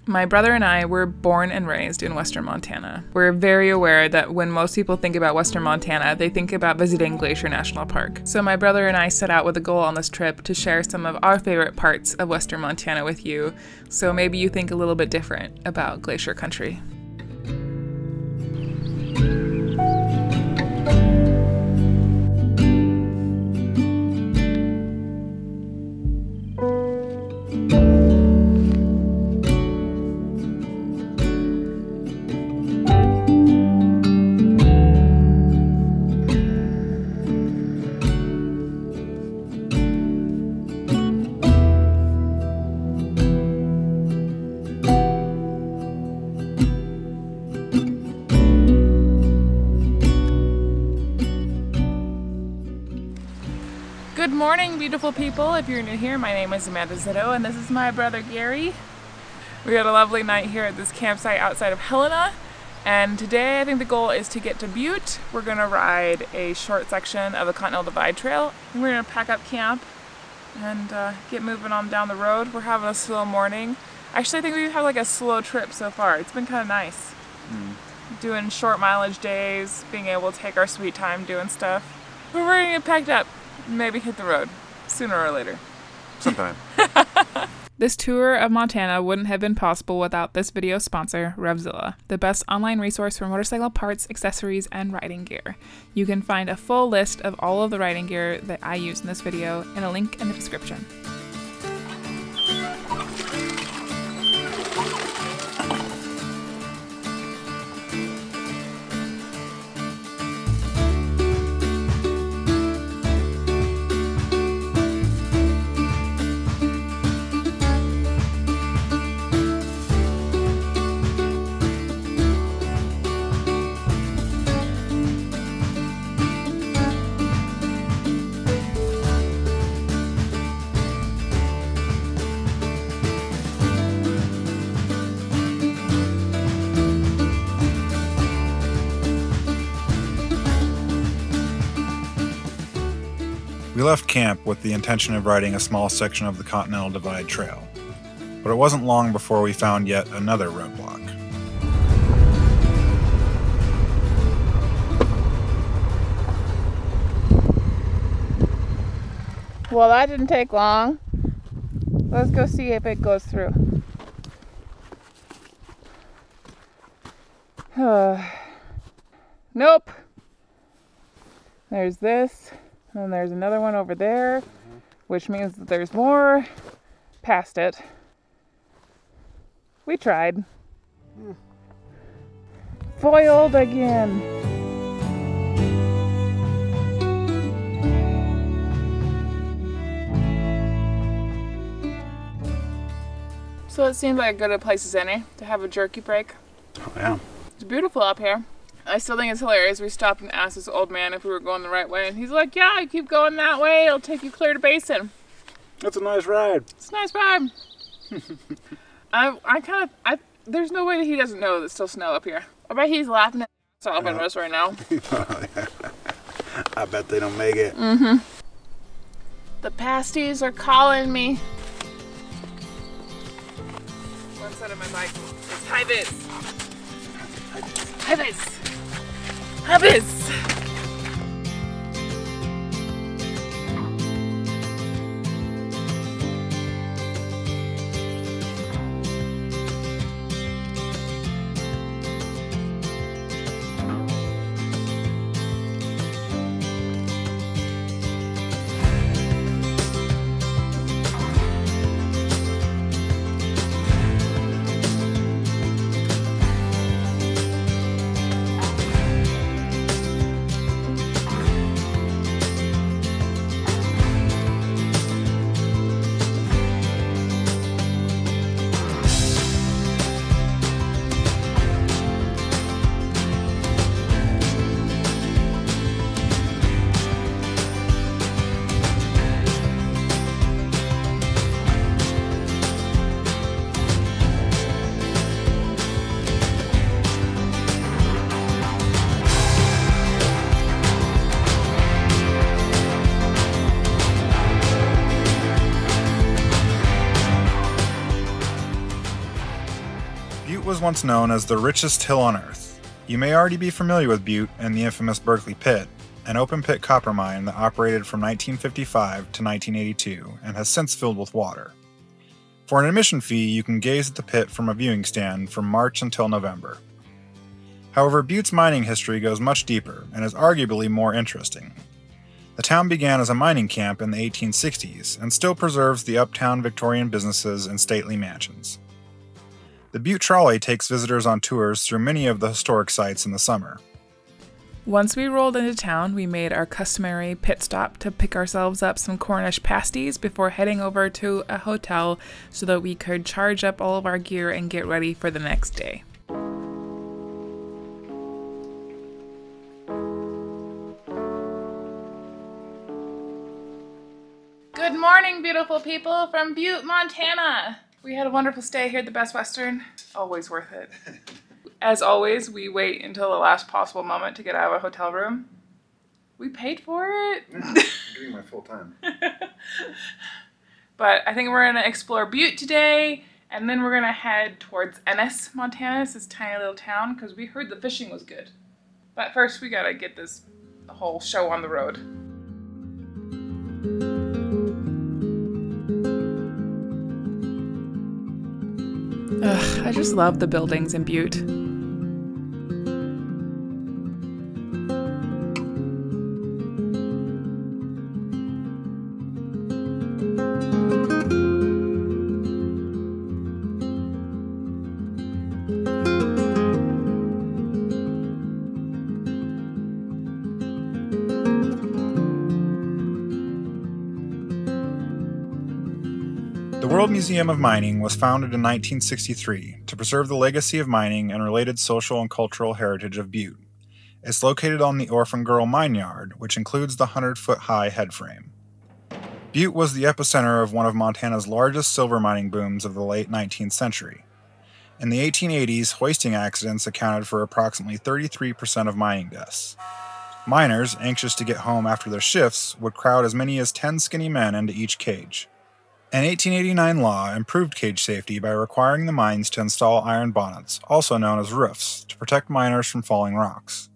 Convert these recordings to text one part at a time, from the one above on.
My brother and I were born and raised in Western Montana. We're very aware that when most people think about Western Montana, they think about visiting Glacier National Park. So my brother and I set out with a goal on this trip to share some of our favorite parts of Western Montana with you, so maybe you think a little bit different about Glacier Country. Good morning, beautiful people. If you're new here, my name is Zito, and this is my brother Gary. We had a lovely night here at this campsite outside of Helena, and today I think the goal is to get to Butte. We're going to ride a short section of the Continental Divide Trail, and we're going to pack up camp and get moving on down the road. We're having a slow morning. Actually, I think we've had like a slow trip so far. It's been kind of nice. Doing short mileage days, being able to take our sweet time doing stuff. But we're going to get packed up. Maybe hit the road sooner or later. Sometime. This tour of Montana wouldn't have been possible without this video sponsor, Revzilla, the best online resource for motorcycle parts, accessories, and riding gear. You can find a full list of all of the riding gear that I use in this video in a link in the description. We left camp with the intention of riding a small section of the Continental Divide Trail, but it wasn't long before we found yet another roadblock. Well, that didn't take long. Let's go see if it goes through. Nope. There's this. And there's another one over there, which means that there's more past it. We tried. Foiled again. So it seems like a good place as any to have a jerky break. Oh, yeah. It's beautiful up here. I still think it's hilarious. We stopped and asked this old man if we were going the right way, and he's like, yeah, you keep going that way, it'll take you clear to Basin. That's a nice ride. It's a nice ride. There's no way that he doesn't know there's still snow up here. I bet he's laughing at off at us right now. I bet they don't make it. The pasties are calling me. One side of my bike is high vis. High vis. High vis. Butte was once known as the richest hill on Earth. You may already be familiar with Butte and the infamous Berkeley Pit, an open-pit copper mine that operated from 1955 to 1982 and has since filled with water. For an admission fee, you can gaze at the pit from a viewing stand from March until November. However, Butte's mining history goes much deeper and is arguably more interesting. The town began as a mining camp in the 1860s and still preserves the uptown Victorian businesses and stately mansions. The Butte Trolley takes visitors on tours through many of the historic sites in the summer. Once we rolled into town, we made our customary pit stop to pick ourselves up some Cornish pasties before heading over to a hotel so that we could charge up all of our gear and get ready for the next day. Good morning, beautiful people from Butte, Montana. We had a wonderful stay here at the Best Western. Always worth it. As always, we wait until the last possible moment to get out of a hotel room. We paid for it. I'm getting my full time. But I think we're going to explore Butte today, and then we're going to head towards Ennis, Montana. It's this tiny little town, because we heard the fishing was good. But first, we got to get this whole show on the road. Ugh, I just love the buildings in Butte. The World Museum of Mining was founded in 1963 to preserve the legacy of mining and related social and cultural heritage of Butte. It's located on the Orphan Girl Mine Yard, which includes the 100-foot-high headframe. Butte was the epicenter of one of Montana's largest silver mining booms of the late 19th century. In the 1880s, hoisting accidents accounted for approximately 33% of mining deaths. Miners, anxious to get home after their shifts, would crowd as many as 10 skinny men into each cage. An 1889 law improved cage safety by requiring the mines to install iron bonnets, also known as roofs, to protect miners from falling rocks.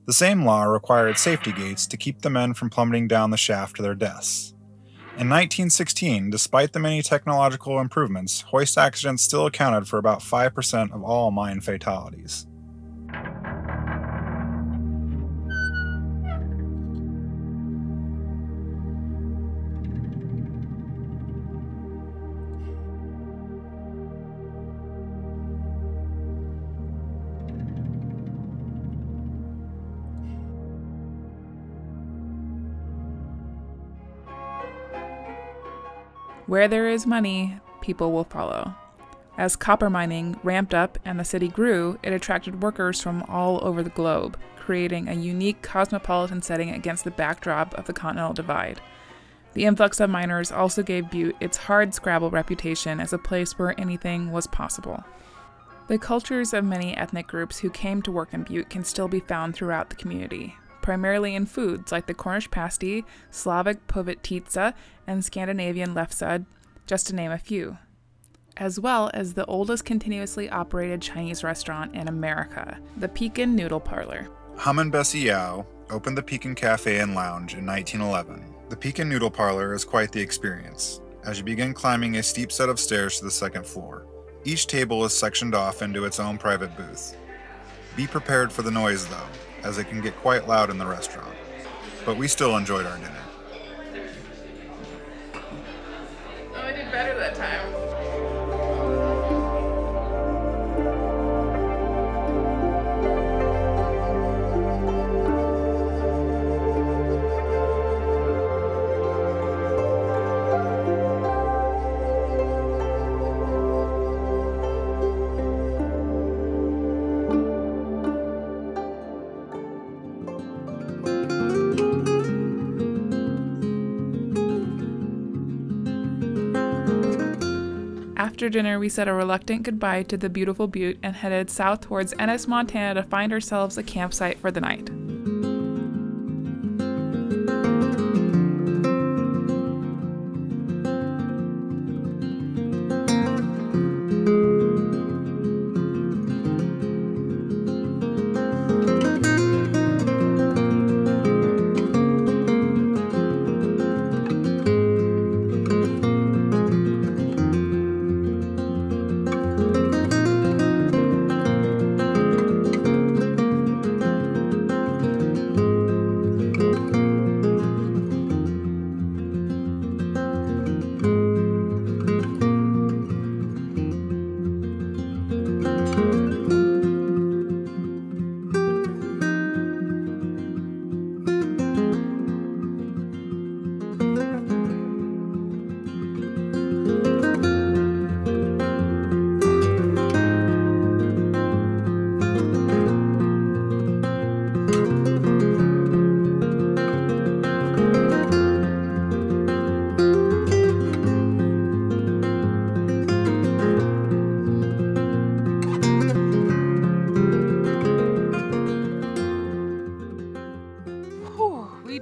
The same law required safety gates to keep the men from plummeting down the shaft to their deaths. In 1916, despite the many technological improvements, hoist accidents still accounted for about 5% of all mine fatalities. Where there is money, people will follow. As copper mining ramped up and the city grew, it attracted workers from all over the globe, creating a unique cosmopolitan setting against the backdrop of the Continental Divide. The influx of miners also gave Butte its hardscrabble reputation as a place where anything was possible. The cultures of many ethnic groups who came to work in Butte can still be found throughout the community, primarily in foods like the Cornish pasty, Slavic povetitsa, and Scandinavian lefsud, just to name a few, as well as the oldest continuously operated Chinese restaurant in America, the Pekin Noodle Parlor. Hum and Bessie Yao opened the Pekin Cafe and Lounge in 1911. The Pekin Noodle Parlor is quite the experience, as you begin climbing a steep set of stairs to the second floor. Each table is sectioned off into its own private booth. Be prepared for the noise, though, as it can get quite loud in the restaurant. But we still enjoyed our dinner. Oh, I did better that time. After dinner, we said a reluctant goodbye to the beautiful Butte and headed south towards Ennis, Montana to find ourselves a campsite for the night.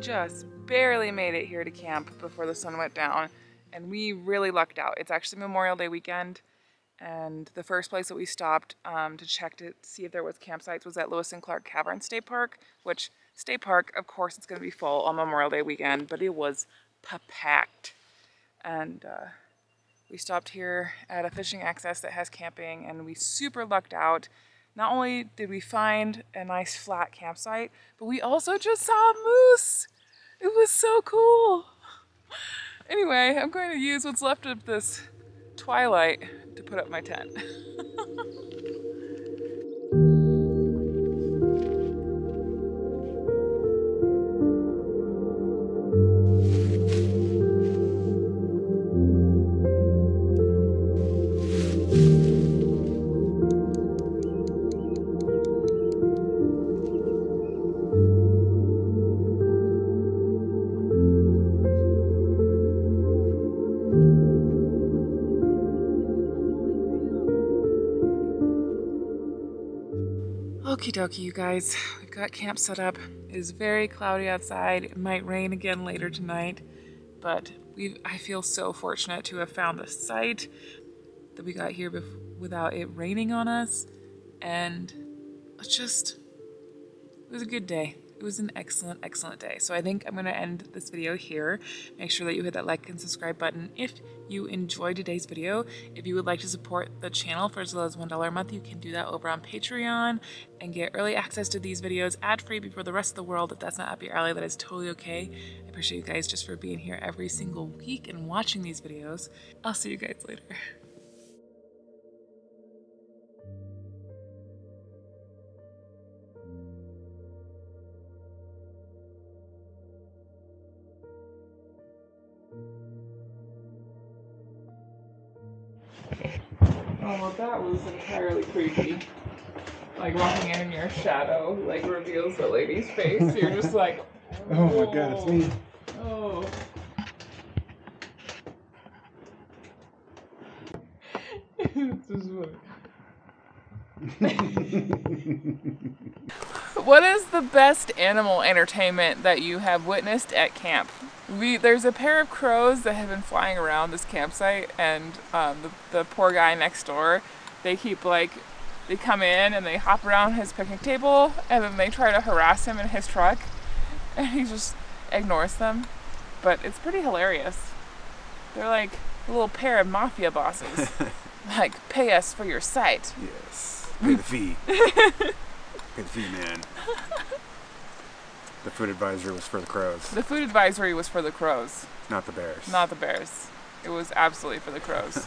just barely made it here to camp before the sun went down, and we really lucked out. It's actually Memorial Day weekend, and the first place that we stopped to check to see if there was campsites was at Lewis and Clark Cavern State Park, which State Park, of course, it's going to be full on Memorial Day weekend, but it was packed. And we stopped here at a fishing access that has camping, and we super lucked out. Not only did we find a nice flat campsite, but we also just saw a moose. It was so cool. Anyway, I'm going to use what's left of this twilight to put up my tent. Okie dokie, you guys. We've got camp set up. It is very cloudy outside. It might rain again later tonight, but I feel so fortunate to have found this site that we got here without it raining on us, and it was a good day. It was an excellent, excellent day. So I think I'm going to end this video here. Make sure that you hit that like and subscribe button if you enjoyed today's video. If you would like to support the channel for as little as $1 a month, you can do that over on Patreon and get early access to these videos ad-free before the rest of the world. If that's not up your alley, that is totally okay. I appreciate you guys just for being here every single week and watching these videos. I'll see you guys later. Oh, well, that was entirely creepy. Like, walking in and your shadow, like, reveals the lady's face. You're just like, oh my god, it's me. Oh. This is What is the best animal entertainment that you have witnessed at camp? There's a pair of crows that have been flying around this campsite, and the poor guy next door, they come in and they hop around his picnic table, and then they try to harass him in his truck, and he just ignores them. But it's pretty hilarious. They're like a little pair of mafia bosses. Like, pay us for your site. Yes. Pay the fee. Pay the fee, man. The food advisory was for the crows. The food advisory was for the crows. Not the bears. Not the bears. It was absolutely for the crows.